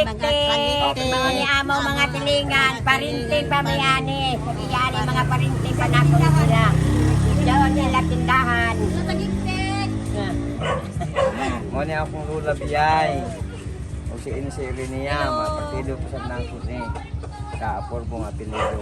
katiktik, mga ni amo mga tilingan, parinting pamayani, iyani mga parinting panako sila. Diyan nila tindahan. Mo ni akong lula biyay. O si Inisili niya, partido po sa nangkot ni. Kaapor po nga pinido.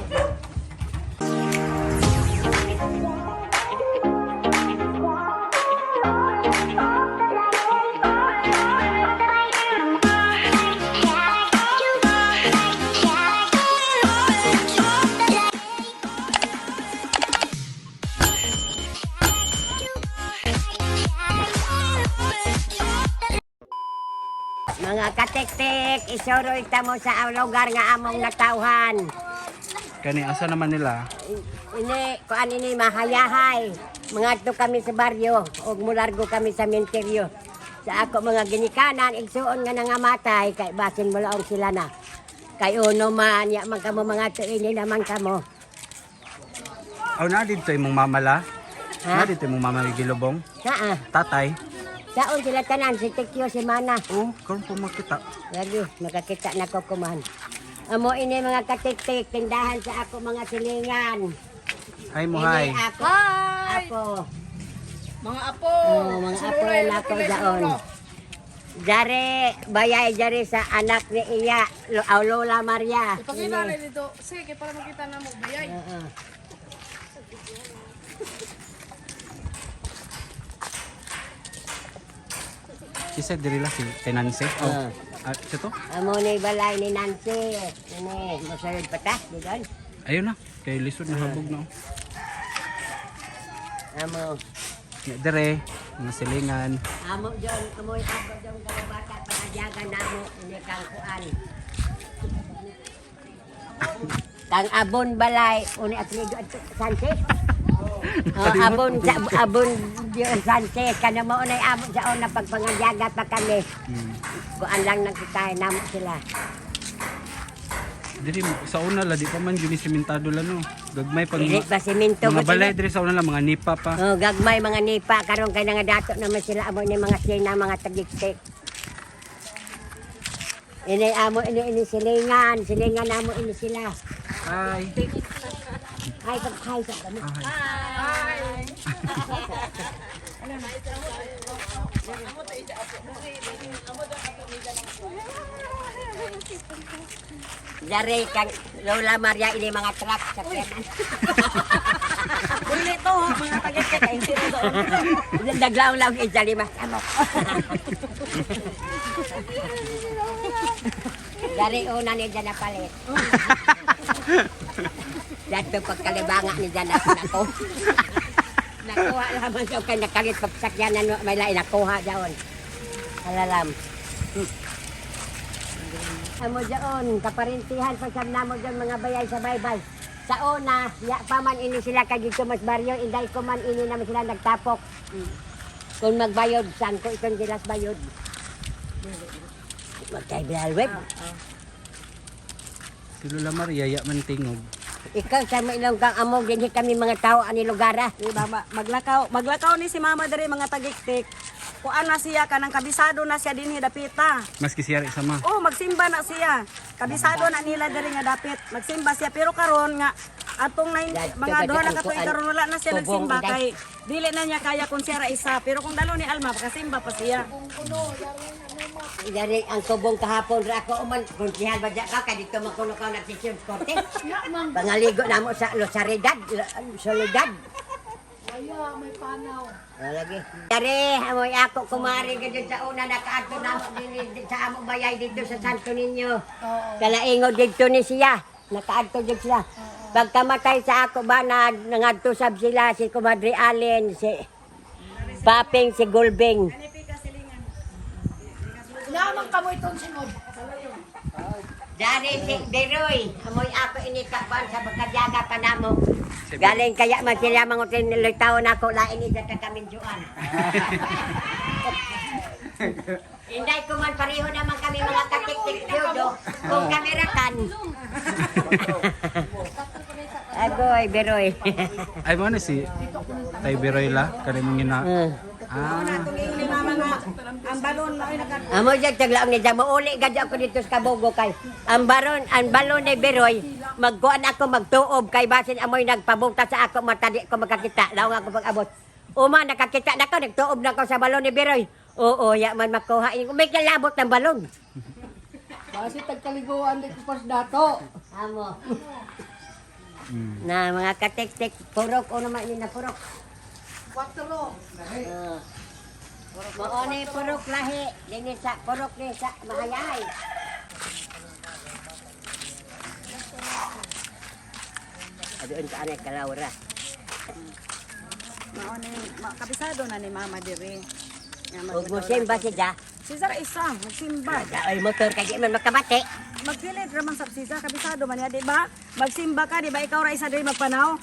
Mga katiktik, isuro mo sa lugar nga among natawhan. Kani asa naman nila? Ini, kuan ini mahayahay. Mga to kami sa baryo, ug mulargo kami sa menteryo. Sa ako mga ginikanan, igsuon nga nangamatay, kay basin mo laong sila na. Kay uno man, ya man kamo mga to, ini naman kamo. Aw na dito imong mamala? Ha? Na dito imong mama gilubong? Naa, Tatay? saon sila tanan, si Tikyo, si Mana. Oh, karon po makita. Lagi, nakakita na ko kuman. Amo ini mga katiktik, tindahan sa ako mga silingan. Ay mo Ini hay. ako. Ako. Mga apo. Oh, mga apo na ako daon. Jare, bayay jare sa anak ni Iya, Lola Maria. Ipakita na dito. Sige, para makita na mo. Bayay. Oo. Isa diri la si Tenancy. Oh. Ito to? Amo ni balay ni Nancy. Ini, masayod pa ta, doon. Ayun na. Kay lisod na habog na. Amo. Ya, dire, mga silingan. Amo dyan, amoy ako dyan mga bata, panadyagan na mo, ini kang kuan. Kang abon balay, uni at ligo at sanse. Abon yung sanse, kana mo unay amo sa una pagpangadyaga pa kami. Kuan lang nagkitahin namo sila. Diri sa una la di pa man gyud simentado la no. Gagmay pag Dili pa simento mga mo balay sila. diri sa una la mga nipa pa. Oh, gagmay mga nipa, karon kay nga dato naman sila amo ni mga sina, mga tagiktik. Ini amo ini silingan amo ini sila. Ay. Ay, pag-hi sa kami. Dari kang Lola Maria ini mga truck sa piyanan. Uli to, mga taga-taga. Kaintiro doon. Daglaw lang ijali mas amo. Dari una ni dyan na palit. Dato pagkalibanga ni dyan ako. Nakuha lamang siya kay nakalit pagsakyanan may lain nakuha dyan. Alalam. Amo dyan, kaparintihan pa siyam namo dyan mga bayay sa baybay. Sa una, ya pa man ini sila kay dito mas baryo, inday ko man ini naman sila nagtapok. Kung magbayod, saan ko itong gilas bayod? Magkaibilalweb. Si Lola Maria ya man tingog. Ikaw sa mailong kang amo, ganyan kami mga tao ani lugara. Diba, maglakaw ni si mama dari mga tagiktik. Kuan na siya, kanang kabisado na siya din dapita. Maski siya sama. Oh, magsimba na siya. Kabisado na nila dari nga dapit. Magsimba siya, pero karon nga, atong na mga doha na katuig karon wala na siya nagsimba kay dili na niya kaya kung siya ra isa. Pero kung dalo ni Alma, pakasimba pa siya. Dari ang tubong kahapon ra ako uman kung sihal ba dyan ka kay dito makuno ka na session korte. Pangaligo na mo sa Losaridad, Soledad. Kaya may panaw. Lagi. Dari, amoy ako kumari ka dyan sa una nakaadto na mo din sa among bayay dito sa Santo Niño. Kalaingo dito ni siya. Nakaadto dyan sila. Pagkamatay sa ako ba na nangadto sab sila si Kumadri Allen, si Paping, si Gulbing. Naman kamoy itong sunod. Dari si Beroy, amoy ako inikapan sa pagkadyaga pa namo. Galing kaya man sila mangutin nilitaw na ako lain ni data kami juan. Inday ko man pareho naman kami mga katik-tik judo. Kung kameratan. Agoy, Beroy. Ay mo na si Tay Beroyla kani mong gina. Natong ni mama nga, ang balon na naka Amo dyan, taglaong ni Jamo. Uli gadyo ako dito sa Kabogo kay. Ang balon ni Beroy, magkuhan ako magtuob kay basin amoy nagpabuta sa ako, matadi ko makakita. Laong ako pag-abot. Uma, nakakita na ko, nagtuob na ko sa balon ni Beroy. Oo, ya man makuha. May kalabot ng balon. Kasi tagkaliguan dito pas dato. Amo. Na mga katik-tik, purok, o naman ini na purok. 4. Maone purok lahi, dini sa purok ni sa mahayay. Aduin ka anay kalawra. mao ni kabisado na ni mama diri. Ug musimba siya. Cesar isa, magsimba. Ay motor kay di man makabati. Magpilit raman sa Cesar, kabisado man ya, di ba? Magsimba ka, di ba ikaw ra isa diri magpanaw?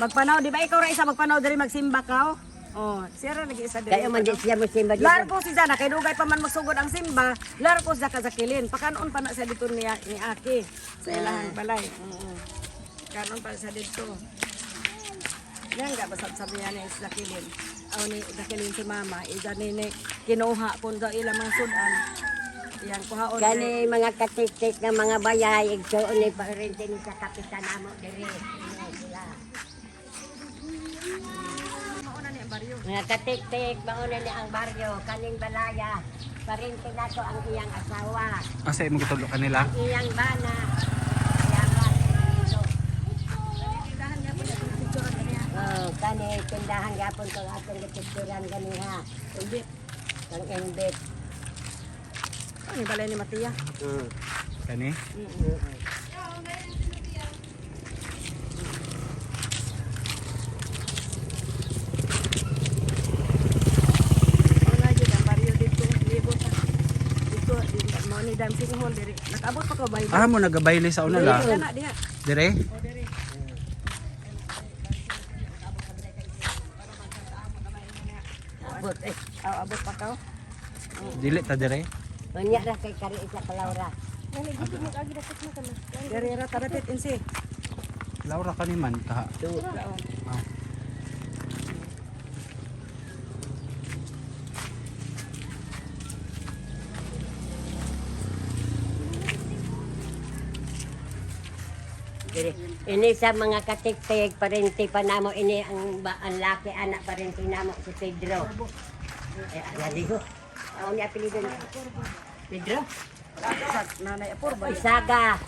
Magpanaw, di ba ikaw ra isa magpanaw diri magsimba ka? Oh, siya ra lagi isa diri. Kaya man di siya musimba dito. Larpo si Jana, kay dugay pa man magsugod ang simba, larpo siya kazakilin. Pakanon pa na siya dito ni Aki, sa ilahang balay. Kanon pa siya dito. Yan nga, basta sabi niya ni Zakilin. Aw ni Zakilin si mama, ida ni kinuha kung daw ilang mga sudan. Yan, kuhaon. Kani mga katik-tik ng mga bayay, igsuon ni parinti ni sa kapitan amo diri. Sila. Mauna ni ang baryo. Mga katik-tik, mauna ni ang baryo, kaning balaya. Parinti na to ang iyang asawa. Asa mo gitulog kanila? Ang iyang bana. Yaman. Tindahan niya po yung picture niya. Oh, kani tindahan gapon to atong gitikuran ganiha. Umbit. Ang embet. Ano yung balay ni Matia? Kani? Mga yun, ang baryo dito, libot. Dito, mga ni dancing hall diri. Nakaabot pa ko ba? Ah, mo nagabayle sa una la. Diha na, diha. Dire? O, diri. Abot eh. Aw, abot pa ka. Dili ta dire? Unya ra kay kari isa kalawra. Diri ra tarapit insi. Laura kani man kaha. Ah. Diri. Ini sa mga katik-tik parenti pa namo ini ang laki anak parenti namo si Pedro. Jadi ko. Ang niya apelyido niya. Pedro. Sa nanay Apurbo. Isaga.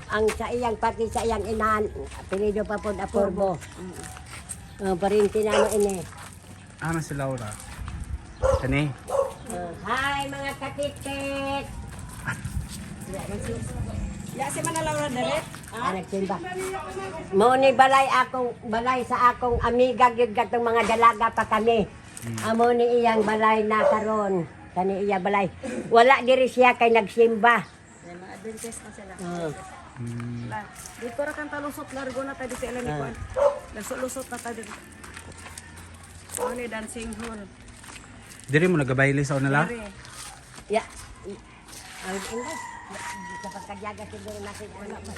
Ang sa iyang pati sa iyang inahan. Apelyido pa po Apurbo. Parenti namo ini. Ah, si Laura. Kani? Hi mga katik-tik. Ya si Manalaura diri. Anak simba. Mo ni balay sa akong amiga gyud katong mga dalaga pa kami. Amo ni iyang balay na karon. Kani iya balay. Wala diri siya kay nagsimba. May mga adventist na sila. Hmm. Dito ra kan talusot largo na tayo sa ilan ni Juan. Lusot na tayo dito. Ano ni dancing hall. Dire mo nagabayle sa una la? Diri. Ya. Ang English. Sa pagkadyaga siguro natin wala pa.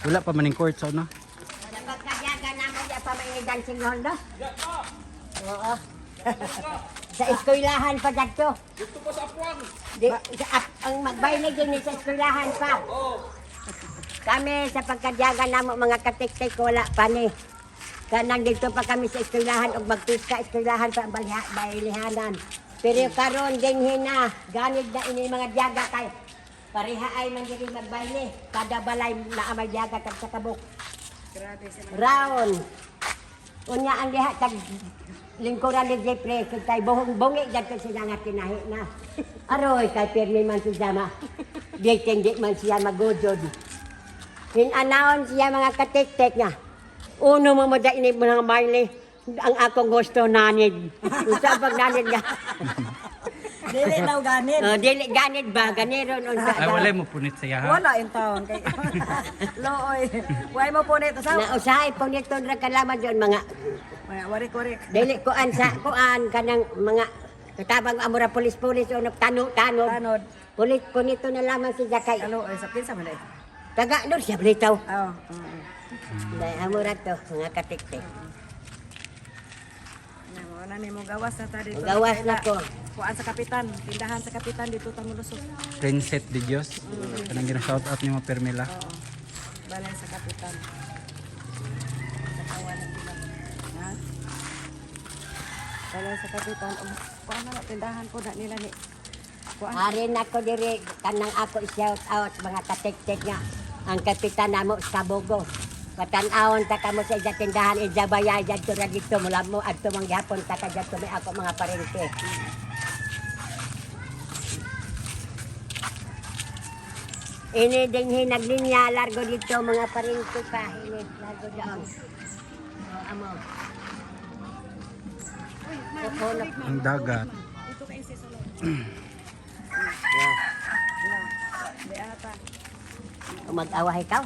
Wala pa maning court sa una. Sa pagkadyaga naman ya pa may dancing hall do. Oo. Sa eskwelahan pa dagto. Dito pa sa Apuang. Ang magbaylig din sa eskwelahan pa. Kami sa pagkadyaga namo mga katik-tik wala pa ni. Kanang dito pa kami sa eskwelahan ug magpiska eskwelahan pa ang baylihanan. Pero karon dinhi na ganid na ini mga dyaga kay pareha ay man diri magbayli. Kada balay na may dyaga kag sa kabuk. Grabe sila. Round. Unya ang diha kag lingkuran ni Jeffrey kay buhong bungi dagko sila nga tinahi na. Aroy kay pirmi man si Jama. Di man siya magudod. Hinanawon siya mga katik-tik nga. Uno mo da ini mga baile. Ang akong gusto nanid. Usa pag nanid nga. Dili daw ganit. Dili ganid ba ganiron unsa. Ay wala mo punit siya ha. Wala in town kay Looy. Way mo po nito sa. Na usahay po nito ra kalaman yon mga Warik-warik. dili kuan sa kuan kanang mga katabang amura pulis-pulis o tanod. Tanod. Pulit po nito na lamang si Jakay. Ano ay sa pinsa man dai. Taga doon siya blitaw. Oh. Dahil amura to mga katik-tik. Na mo na ni mo gawas na ta dito. Gawas na ko. kuan sa kapitan, tindahan sa kapitan dito Tamulusok. Princess de Dios. Kanang gina-shout out ni mo Permela. Balay sa kapitan. Sa kawan ng tinan. Ha? Balay sa kapitan. Kuan na tindahan ko na nila ni. Kuan. Arin ako diri kanang ako shout out mga katik-tik nga ang kapitan namo sa Bogo. Patan-awon ta kamo sa ija tindahan ija bayay dito ra dito mula mo adto mangyapon ta ka dito may ako mga parente. Ini din hinaglinya largo dito mga parente pa ini largo diyan. Amo. Ang dagat. Ito kay si Solo. Yeah. Di ata. Mag-away ka.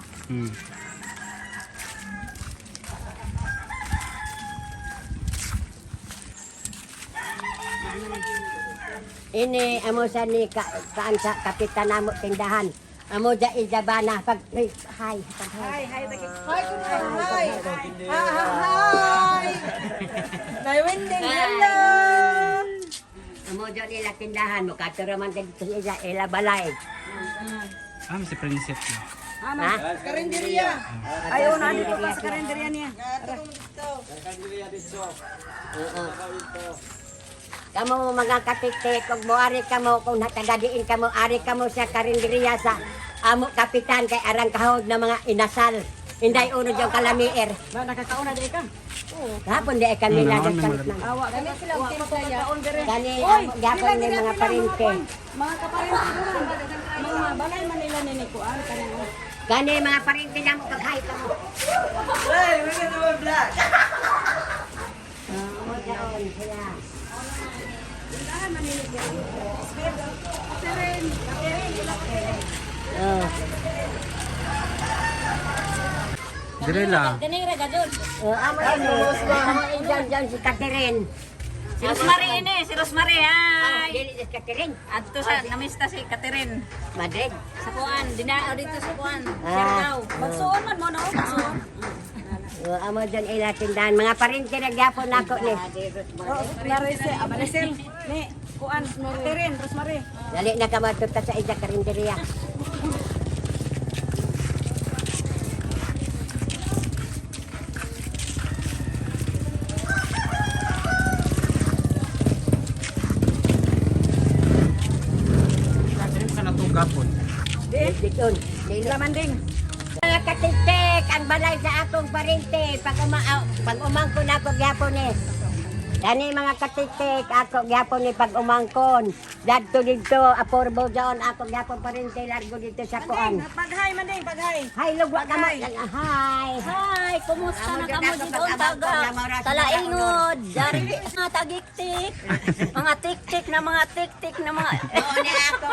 Ini amo sa ni saan sa kapitan namo tindahan. Amo ja ijabana pag hi. Hi, hi tagi. Hi, good hi. Hi. Naywinding, hello. Amo ja nila tindahan mo katuro man dito sa ila balay. Si Princess. Ha? Karinderya. Ayaw na dito pa sa karinderya niya. Oo. Kamu mga katik-tik, kung moari kamo, kung nakagadiin kamo, ari kamo sa karinderiya sa amo kapitan kay arang kahog na mga inasal. Hinday uno yung kalamier. Ba nakakauna di ka? Hapon di kami Ano, nagsalit ano, ng. Awa ka sila pagkaon dire. Kani amo gapon ni mga parente. Mga kaparente duran. Mga balay man nila ni kuan kanang. Kani mga parente na mo kaghay kamo. Hey, we're gonna do a vlog. Amo jaon kaya. Tindahan man nila diyan. Kapitan. Oh. Dire la. Amo ijan si Catherine. Si Rosemary ini, si Rosemary ay. Dili si Catherine. Adto sa namista si Catherine. Madrid. Sa kuan, dinao dito sa kuan. Ah. Siargao. Magsuon man mo no, magsuon. Amo dyan ila tindahan. Mga parente nagyapon nako ni. Narese, abanesel. Ni kuan Catherine, Rosemary. Dali na ka matuta sa ija karinderya. Dire ka na to gapon. Diton. Sila manding. Mga katik-tik, ang balay sa akong parente. Pag umangkon ako gyapon ni. Kani mga katik-tik, ako gyapon ni pag umangkon. Dadto dito, aporbo dyan, ako gyapon parente, largo dito sa kuan. Paghay manding, paghay. Hi, lugwa ka mo. Hi. Hi. Hi, kumusta Amo na dyan kamo ako dito pag taga? abang ko na maras na Talaingod, dari mga tagiktik. Mga tik-tik na mga tik-tik na mga. Oo ni ako,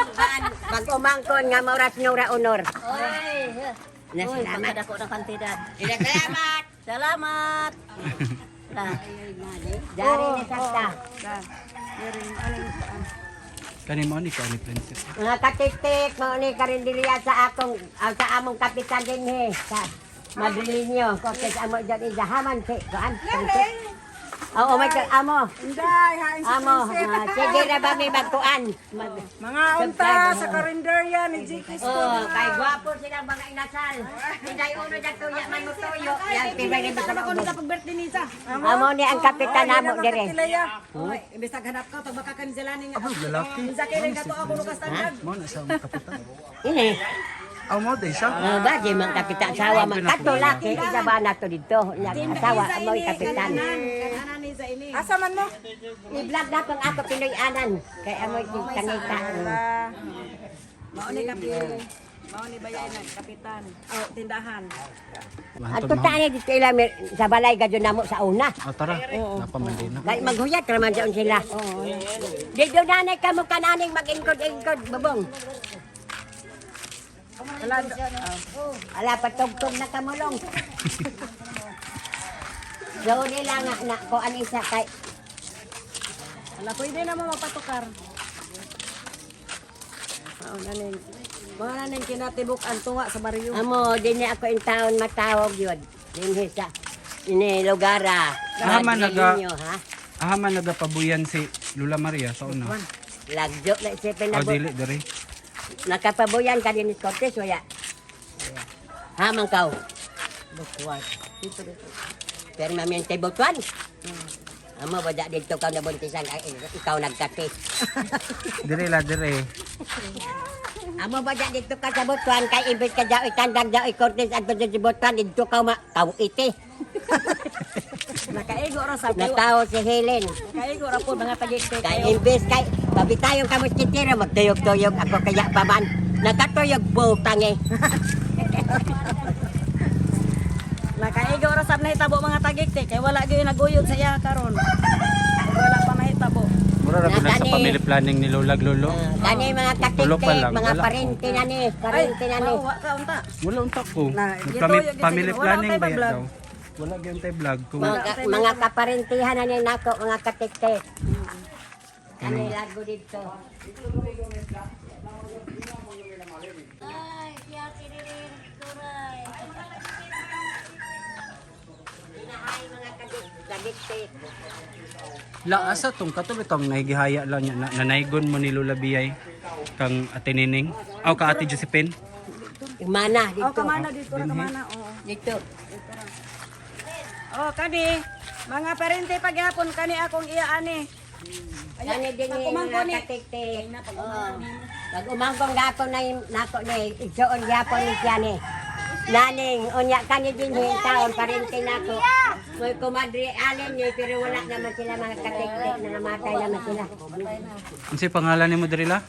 pag umangkon nga moras nura honor. Oy. Uy, Nasalamat. pagkadako ng kantidad. Salamat. Salamat. Dari ni Santa. Kani mo ni ka ni Princess. Mga katik-tik, mo ni karinderiya sa akong, sa among kapitan din sa Madrileño. Kung amo dyan izahaman si, kuan. Oo, may amo. Inday, hain si Amo, Princess. sige na ba may magkuan? Mga unta sa karinderya ni Jikis. Oh, kay gwapo silang mga inasal. Hinday uno dyan tuya man mo tuyo. Yan, pibay rin sa Ako mga nila pag-birthday ni Isa. Amo ni ang kapitan namo dire. Oy, imbes naghanap ka tag baka kansilani nga. Lalaki. Sa kailan ka to ako lukas tagdag. Mo na sa kapitan. Ini. Mo day siya. Ba di man kapitan asawa man kato laki isa ba na to dito. Yang asawa mo kapitan. Kanan ni sa ini. Asa man mo? I-vlog na kung ako Pinoy anan. Kay amoy tangita. Mao ni kapitan. Mao ni bayay na kapitan. Oh, tindahan. At tani dito ila sa balay gadyo namo sa una. Tara. Napamandi na. Dahil maghuyat raman dyan sila. Dito nanay ka mo kananing mag-ingkod-ingkod, babong. Ala, patugtog na kamulong. So, nila nga na, kung ano isa kay... Ala pwede na mo mapatukar. Mao na ning kinatibuk ang tunga sa baryo. Amo, din ako in town matawag yun. Din sa ini lugar Ah, man, Madrileño, ha? Ahaman nagapabuyan si Lula Maria sa una. Lagyo na siya Oh, pinabot. dili diri. Nakapabuyan ka din ni Cortez, waya. Hamang kau. Bukuan. Pero mamiyang kay Butuan. Amo ba dito ka nabuntisan, ikaw nagkati. Diri la diri. Amo ba dito ka sa Butuan, kay ibig ka daw ikandag daw Cortez at sa Butuan, dito ka kau iti. Nakaigo ra sa Natawo si Helen. Nakaigo ra po mga tagiktik. Kay imbes kay babitayong kamuskitero, magtuyog-tuyog ako kaya pa man. Nakatuyog butang eh. Nakaigo ra sab nahitabo mga tagiktik kay wala gyud naguyod sa iya karon. Wala pa mahitabo. Mura ra po na sa Nakani. family planning ni Lola Lolo. Kani mga Tulo pa katiktik, lang, mga wala. parente na ni, parente na ni. Wa ka unta. Wala unta ko. Na, Family, gituyo, family gituyo. planning Wala ba tayo yan vlog. daw? Wala gyud tay vlog kung Mga kaparentihan na ni nako, mga katiktik. Kani lago dito. Ay, siya kinirin, turay. Ay, mga katiktik. La asa tong katuloy tong nahigihaya lang niya na nanaygon mo ni Lola Biyay kang Ate Nining aw ka Ate Josephine. Mana Oh, dito. kamana dito ra kamana. Oh. Dito. Oh, kani mga parente paghapon kani akong iya ani. Kani din ni Pagkumangko ni. mga katiktik. Pag umangkong gapon na yung nako ni, igsoon gapon ni siya ni. Naning, unya kani din yung taon, parente nako. May kumadri alin niya, pero wala naman sila mga katiktik na namatay naman sila. Unsay pangalan nimo diri la?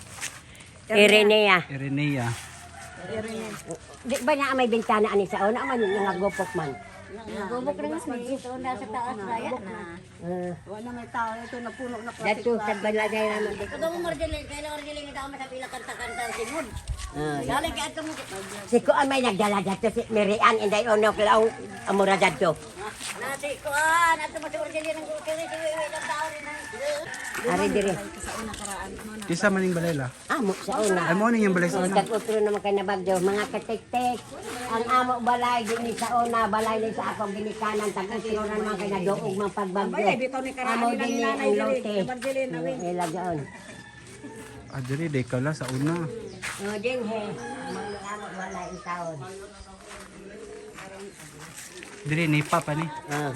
Irenea. Irenea. Di ba na may bintana ani sa una man yung nagupok man. Gubok na mas dito na sa taas raya na. Wala may tao ito napuno na Dato sa balagay naman dito. Kada mo mardiling, kailan mardiling ito ako masapila kanta-kanta simod. Dali ka ato mo. Si Kuan may nagdala dato si Mirian inday ono klaw amura dato. Nasi ko ato mo sa mardiling ng kini siwi ng tao rin na. Ari dire. Kisa maning balay la? Amo sa una. Ay mo ning yung balay sa una. Tag-utro naman kay nabagyo mga katiktik. Ang amo balay din sa una, balay din sa akong ginikanan, tag-utro na naman kay naduog mang pagbagyo. Ay, bitaw ni karaan Amo nila din ni ni nanay ang diri. lote. Kabadilin na rin. Ilagyon. Ah diri day ka la sa una. O din he, mga amo balay ang taon. Diri nipa pa ni.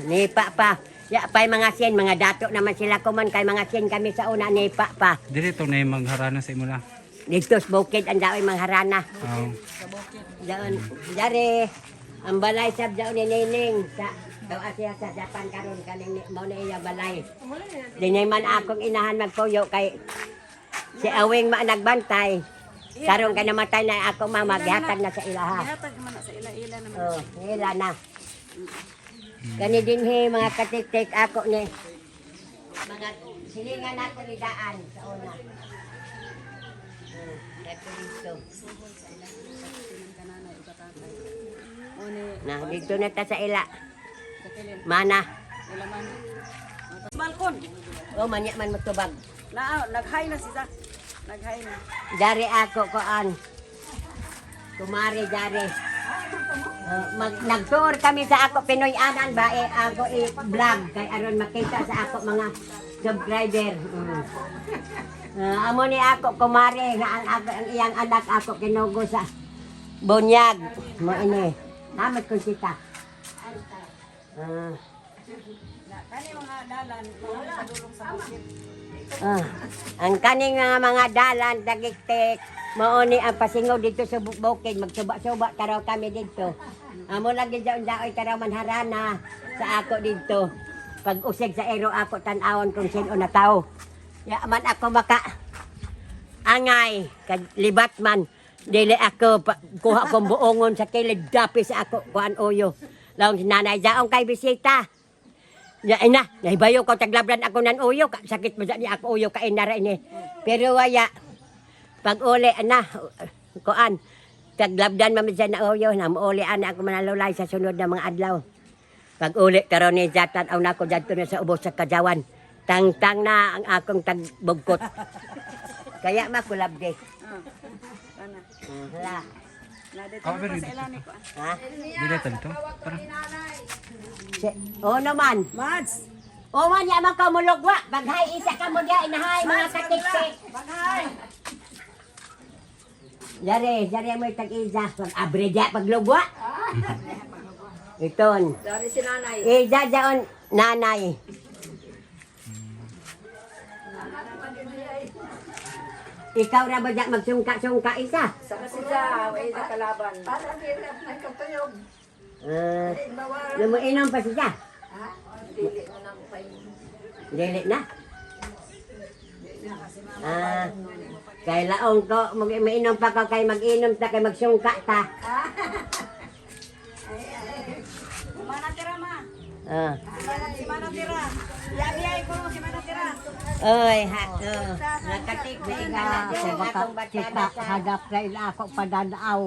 Nipa pa. Ya pa'y mga sien, mga dato naman sila kuman kay mga sien kami sa una nipa pa. Diri to na yung magharana sa imo la. Dito sa bukid ang daoy mangharana. Aw. Doon, dari ang balay sa daon ni Nining sa daw siya sa Japan karon kaning mao na iya balay. Dinay man akong inahan magpuyo kay si Awing ma nagbantay. Karon ka namatay na ako maghatag na sa ilaha. Hatag man na sa ila-ila naman. Oh, ila na. Gani din he mga katiktik ako ni mga silingan nato ni daan sa una. Dito dito. Na dito na ta sa ila. Mana? Balkon. O manya man magtubag. Nag-high na siya. Nag-high na. Dari ako koan. Kumari dari. Nag-tour kami sa ako Pinoy Anan ba ako i-vlog kay aron makita sa ako mga subscriber. Amo ni ako kumari nga ang iyang anak ako kinugo sa Bunyag. Mo ini. Namat ko kita. Kani mga dalan, mga dulong sa bukid. Ang kaning mga dalan dagiktik mauni ang pasingaw dito sa bukid magsuba-suba karaw kami dito. Amo lagi daon-daoy karaw manharana sa ako dito. Pag usig sa ero ako tan-awon kung sino na tao. Ya man ako maka angay kag libat man dili ako kuha kong buongon sa kilid dapi sa ako kuan uyo. Laong si nanay daong kay bisita. Ya ina, nahibayo ko taglabran ako nan uyo, sakit mo ni ako uyo kain na rin eh. Pero waya pag uli ana kuan taglabdan man sa na uyo na uli ana ako manalulay sa sunod na mga adlaw. Pag uli karon ni jatan aw nako dadto na sa ubos sa Kajawan. Tangtang na ang akong tagbugkot. Kaya makulab de. Ana. Hala. Na dito na sa ilani ko. Ha? Diri ta dito. Tara. O naman. Mads. O man ya man ka mulugwa, baghay isa ka mo diya inahay mga katiktik. Baghay. Jare mo tag-isa, pag-abre diya paglugwa. Iton. Dari si nanay. Ija jaon nanay. Ikaw ra ba diya magsungka-sungka isa? Sa kasi sa, ay nakalaban. Para hirap na kapayog. Lumuinom pa siya. Dili mo na pa Dili na. Kay laong ko, mainom pa ka kay mag-inom ta kay magsungka ta. Mana tira ma? Ah. Si mana tira? Yabiyay ko si mana tira. Oy, nakatik na ikaw. Kita hadap na ila ako padanaw.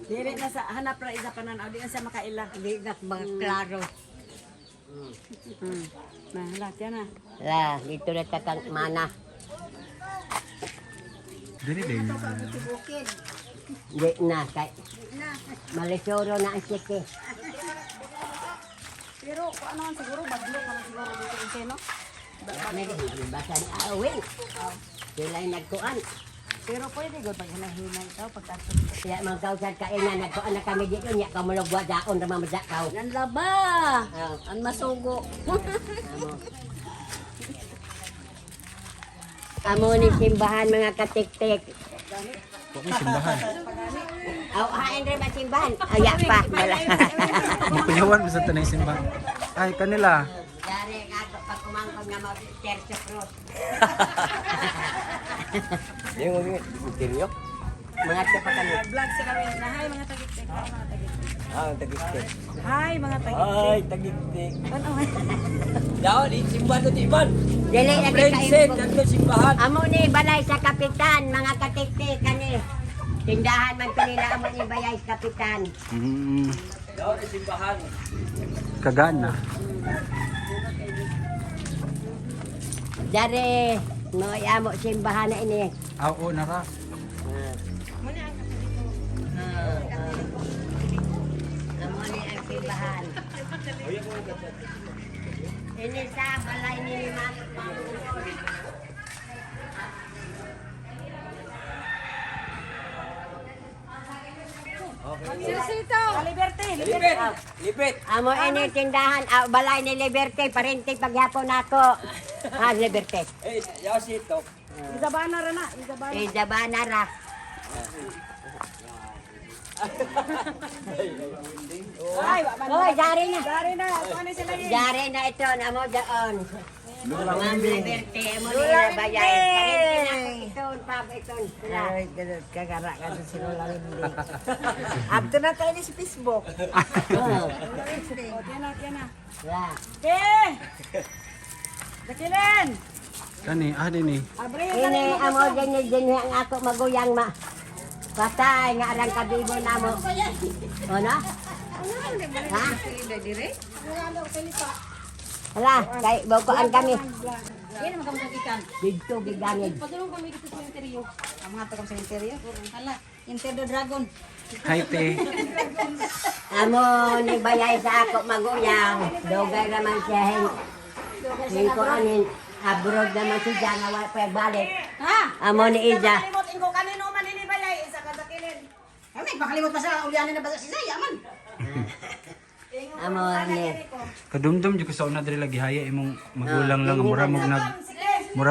Dili na sa hanap ra isa pananaw, di na siya makaila. Di na mga klaro. Na, lahat yan na. La, dito na takang mana. Dili din. Di na, kay malisoro na ang siki. Pero kung ano man siguro, baglo ka man siguro dito yung seno. Basta ni awin. Sila yung nagkuan. Pero pwede ko pag hinahinay ikaw, pagkatapos. Kaya mga kausad ka ina, nagkuan na kami dito niya, kamulogwa daon na mamadya ka. Nan laba. Ang masugo. Amo ni simbahan mga katiktik. Huwag may simbahan. Aw, hain rin ba simbahan? Aya pa. Wala. Makuyawan mo sa tanay simbahan. Ay, kanila. Dari ako pag kumangkong na mga Tercio Cruz. Yung interior? Mga tipa kami. Vlog sila rin na, hi mga tagiktik. Hi mga tagiktik. Tagiktik. Hi mga tagiktik. Ay, tagiktik. Ano? Daw, di simbahan na timan. Dili na Friendset, kayo. nandun simbahan. Amo ni balay sa kapitan, mga katiktik kani. Tindahan man pinila amo ni bayay sa kapitan. Daw, di simbahan. Kagana. Dari, mga amo simbahan na ini. Oo, nara. Amo ni ang simbahan. Ini sa balay ni Manok Pangulong. Liberty, Lipit! Lipit! Amo ini tindahan, balay ni Liberty, parente paghapon ako. Liberty. Eh, yasi ito. Isabana rin na, isabana. Jabana ra. Ay, wa man. Hoy, dari na. Dari na, ano sila yun? Dari na ito, amo daon. Ma'am Liberty, amo nila bayay. Parente na ako iton, papa iton. Sila. Ay, ganun, kagara ka sa sinulang hindi. Abto na tayo ni si Facebook. Oh, O, tiyan na. sila. Eh! Dakilin! Kani, din eh. Abre, Ini amo din ang ako maguyang ma. Patay nga arang kabibo na mo. O na? Ha? Hala, kay bukuan kami. Yan ang magkamagikan. Dito gigangin. Pagulong kami dito sa interior. Ang mga tagang sa interior. Hala, Enter the Dragon. Hi, te. Amo ni bayay sa ako maguyang. Dugay naman siya ko anin. Abroad naman siya nga wala pa balik. Ha? Amo ni Ija. Kalimutin ko kanino man inibalay, isa ka dakilin. Ay, may makalimot pa sa ulyanin na ba sa Saya man. Amo ni. Kadumdum jud ko sa una diri lagi haya imong magulang lang mura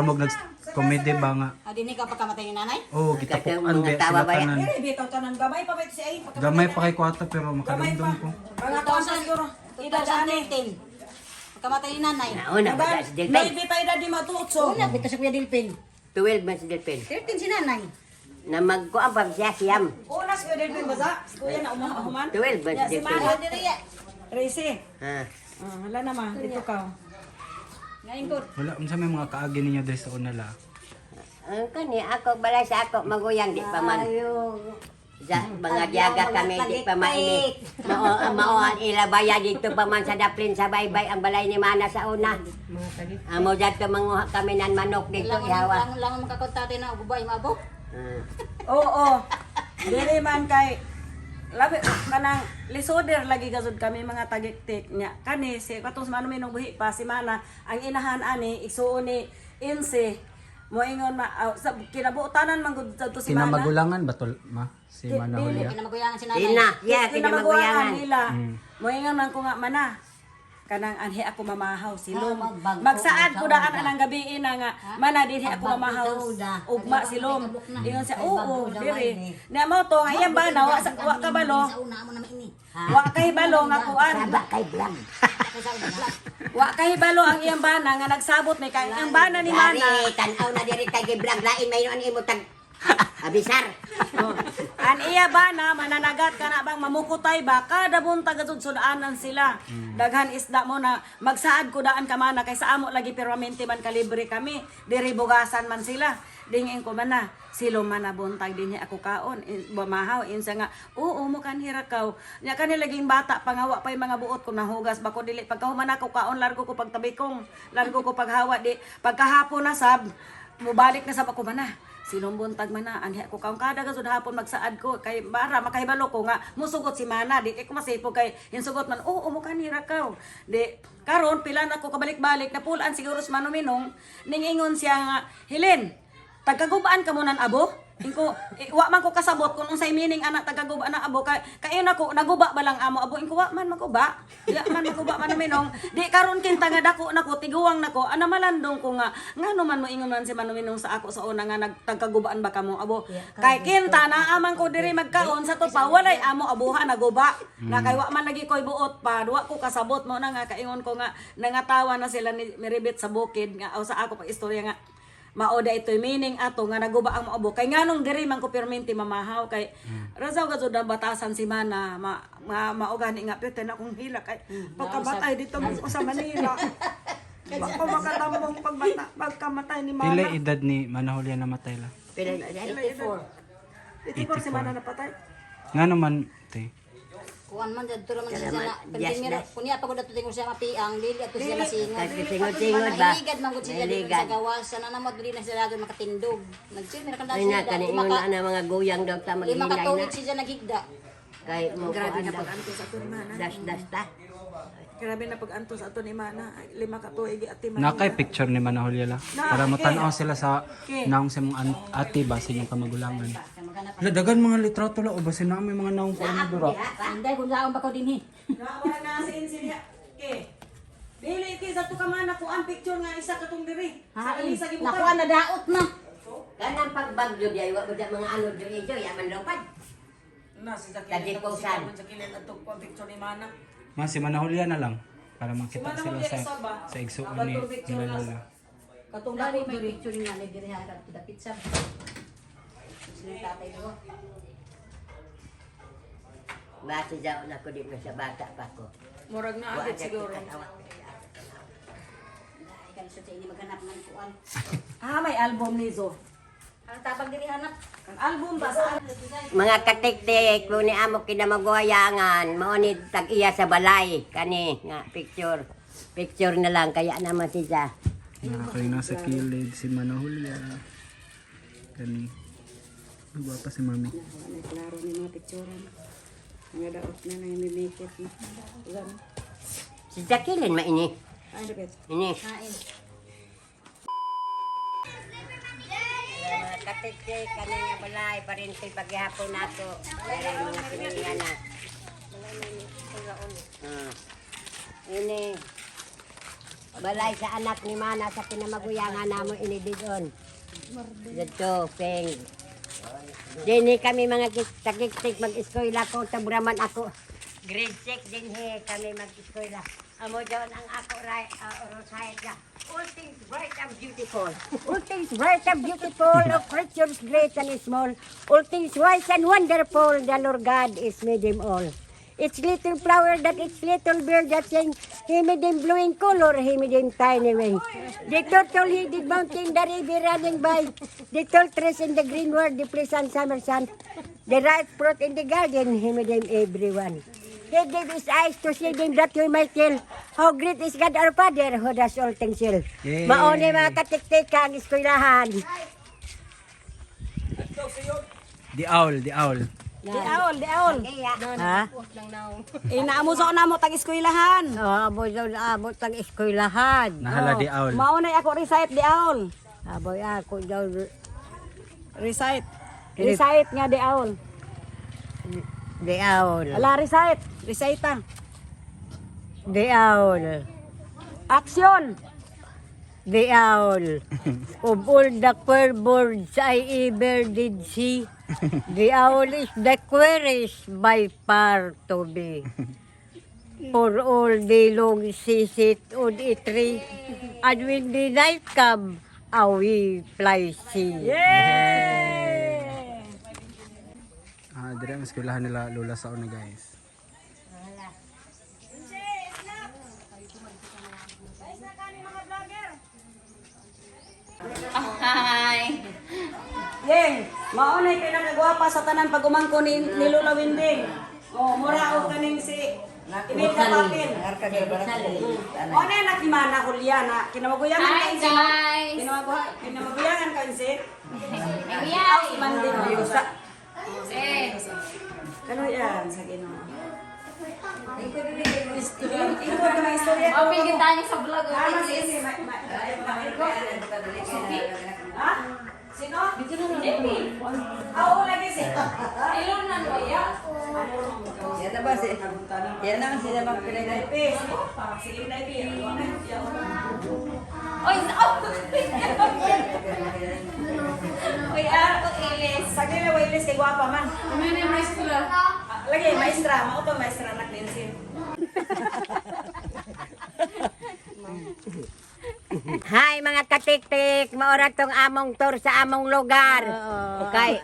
mog nag comedy ba nga. Adini ka pagkamatay ni nanay? Oh, gitapuan Mga be tawa sila ba yan? tanan. Dire, bitaw tanan gamay pa ba ito si ay? Gamay pa kay kwarta pero makadumdum ko. Mga taon sa siguro. Ida dani. 2013. Pagkamatay ni nanay. Nauna ba si May Delpin? bitay na di matuotso. Una, bita sa Kuya Dilpin. 12 man si Delpin. 13 si nanay. Na magkuan pa siya siyam. Unas ko din ba sa? Kuya na umahuman. 12 ba Ya, si si Delpin? Mana dire ya. Racy. Ha. Hala naman, dito ka. Ngayon ko. Wala unsa may mga kaagi ninyo diri sa una la. Ang kani ako balay sa ako maguyang di pa man. Sa mga diaga kami di pa mainit. Mao ilabaya dito pa man sa daplin sa baybay ang balay ni Mana sa una. Amo dito manguha kami nan manok dito ihawa. Lang makakontate na ubay mabok. Ah. Oo. Dire man kay labi kanang lisoder lagi gazud kami mga tagiktik nya kani si katong sa manuminong buhi pa si mana ang inahan ani isuon ni inse mo ingon sa kinabuotanan man gud to si mana Kinamagulangan ba tol ma si Manahulya? Kinamaguyangan si nanay. Tina, yeah, kinamaguangan kinamaguyangan. nila mo ingon man ko nga mana kanang anhi ako mamahaw silom magbagko, magsaad ko daan anang gabi ina nga mana dinhi ako mamahaw ugma silom ingon siya oo diri na mo to nga iyang bana wa kabalo Sa una mo naman ini. wa kahibalo nga kuan Saba kay vlog. wa kahibalo ang iyang bana nga nagsabot may kay ang bana ni mana Dari, tanaw na diri kay vlog lain may ano imo tag abisar. an iya bana mananagat kana bang mamukutay ba kada buntag gud sudanan sila daghan isda mo na magsaad ko daan ka mana kay sa amo lagi permanente man kalibre kami diri bugasan man sila dingin ko man na silo man na buntag dinhi ako kaon bumahaw insa nga oo mo kan hirakaw nya kani laging bata pangawa pa yung mga buot ko nahugas bako dili pagkahuman ako kaon largo ko pagtabikong largo ko paghawa di pagkahapon na sab mubalik na sab ako man na sinong buntag man na anhi ako kaon kada gasud hapon magsaad ko kay bara makahibalo ko nga musugot si mana di ko masipog kay hinsugot man oo mo kanira kaw di karon pila na ko kabalik-balik na pulan siguro sa manuminong ning ingon siya nga Helen tagagubaan ka mo nan abo ingko wa man ko kasabot kung unsay meaning anak tagaguba na abo kayo nako naguba ba lang amo abo ingko wa man maguba ya man maguba man minong di karon kinta nga dako nako tiguwang nako ana malandong ko nga ngano man mo ingon man si manuminong sa ako sa una nga nagtagkagubaan ba kamo abo kay kinta na amang ko diri magkaon sa tupa walay amo abuha naguba na kay wa man lagi koy buot pa wa ko kasabot mo na nga kaingon ko nga nangatawa na sila ni Miribit sa bukid nga aw sa ako pag istorya nga maoda ito'y meaning ato nga naguba ang maabo kay nganong diri man ko perminti mamahaw kay rasaw gazud ang batasan si mana maogani nga pete na kung hila kay pagkabatay dito mo sa Manila ako makatambong pagkamatay ni mana Pila edad ni Manahulya namatay la? Pero 84 si mana napatay Nga naman te. Kuan man dito man siya na Yes, pentingin yes. kunya pagod ato tingon siya mapiang dili ato siya masingon. Tingod-tingod ba? Ligad man gud siya dili sa gawas sana namot dili na sila gud makatindog. Nagsil na kandas Ay na kani ingon na ana mga guyang daw ta Lima maghilay ka tuig na. siya naghigda. Kay mo grabe na kuan pag-antos ato ni mana das ta. grabe na pag-antos ato ni mana 5 ka tuig ati man Nakay picture ni Manahulya la. Para matanaw sila sa naong sa mong ate ba sa inyong kamagulangan. La dagan mga litrato la o ba sinami mga naong ko ano dura. Inday kun saon ba ko dinhi. wala na sa insinya ke dili ki sa to ka man ako ang picture nga isa katong diri sa kalisa gibutan Nakuha na daot na. Kanang pagbagyo di wa gud mga ano di jo yaman lopad. na si sa Kadi po san. sa kilid ato ko picture ni mana Ma si Manahulya na lang para makita sila sa igsuon ni Lola. katong Dari dako may diri picture nga ni diri ha to the pizza. Sila tatay ko. Bati daw na ko di na sa bata pa ko. murag na Wa agad agad siguro katawa. Ikaw sa ini maghanap man kuan. may album ni Zo Ang tabang diri anak. kan album ba sa Mga katiktik ko ni amo kinamaguhayangan mao ni tag-iya sa balay kani nga picture. Picture na lang kaya naman siya. Nakay nasa kilid si Manahulya. Kani. Ano pa si Mami? klaro ni mga picturean nga daot na nang mimikit na ulan Si Jacqueline ma ini. ay dapat Ini. Kain. Mga katiktik kani nga balay parinti paghihapon nato. Kaya mga pinilihan na. Ini. Balay sa anak ni Mana sa kinamaguyangan namo ini didon. Dito, peng. Dini kami mga takik-tik mag-eskwela ko, tabraman ako. Grade 6 din kami mag-eskwela. Amo dyan ang ako rosayat ka. All things bright and beautiful. All things bright and beautiful, of creatures great and small. All things wise and wonderful, the Lord God is made them all. Each little flower that each little bird that sing, he made them blue in color, he made them tiny wing. The turtle he did mountain, the river running by, the tall trees in the green world, the pleasant summer sun, the ripe fruit in the garden, he made them everyone. He gave his eyes to see them that we might tell how great is God our Father who does all things well. Yay! Maone mga katiktik ang eskwelahan. The owl, the owl. Diaol, diaol. Iya. Ha? Inaamo sa na mo tag eskwelahan. Aboy daw abot ang eskwelahan. Nahala di aul. Maunay ako recite diaol. Aboy ako daw Recite. Recite nga diaol. diaol. Ala recite. Recite ta. Diaol. Action. Diaol. Of all the queer birds I ever did see, the owl is the queerest by far to be. For all day long she sit on a tree, and when the night come, away fly she. Yay! Dire ang eskwelahan nila Lola sa una guys. Hi. Yeng, maunay pinakagwapa sa tanan pag umangko ni Lola Winding. Oh, mura og kaning si Imelda Papin. O na nakimana Juliana, kinamaguyangan ka insi. guys. Kinamaguyangan ka insi. Ayan. Si Manding Yusa. Eh. Kano yan sa Ginoo? Ito na may istorya ko. Open kita niyo sa vlog. Ano Okay, si sis. Ha? Sino? Debbie. Oo, lagi si. Ilon na mo ya. Yan na ba si? Yan naman sila magpilay. Pes. Sige, Daipi. Oy, oh. Uy, ako ilis. Sagli na wailis kay gwapa man. Ano na yung school? Lagi, maestra. Mao to maestra anak din sin. Hi mga katiktik, maorat tong among tour sa among lugar. Okay.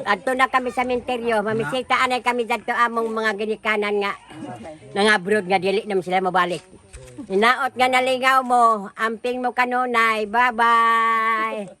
Adto na kami sa menteryo, mamisita anay kami dito among mga ginikanan nga nangabroad nga dili nam sila mabalik. Inaot nga nalingaw mo, amping mo kanunay. Bye-bye.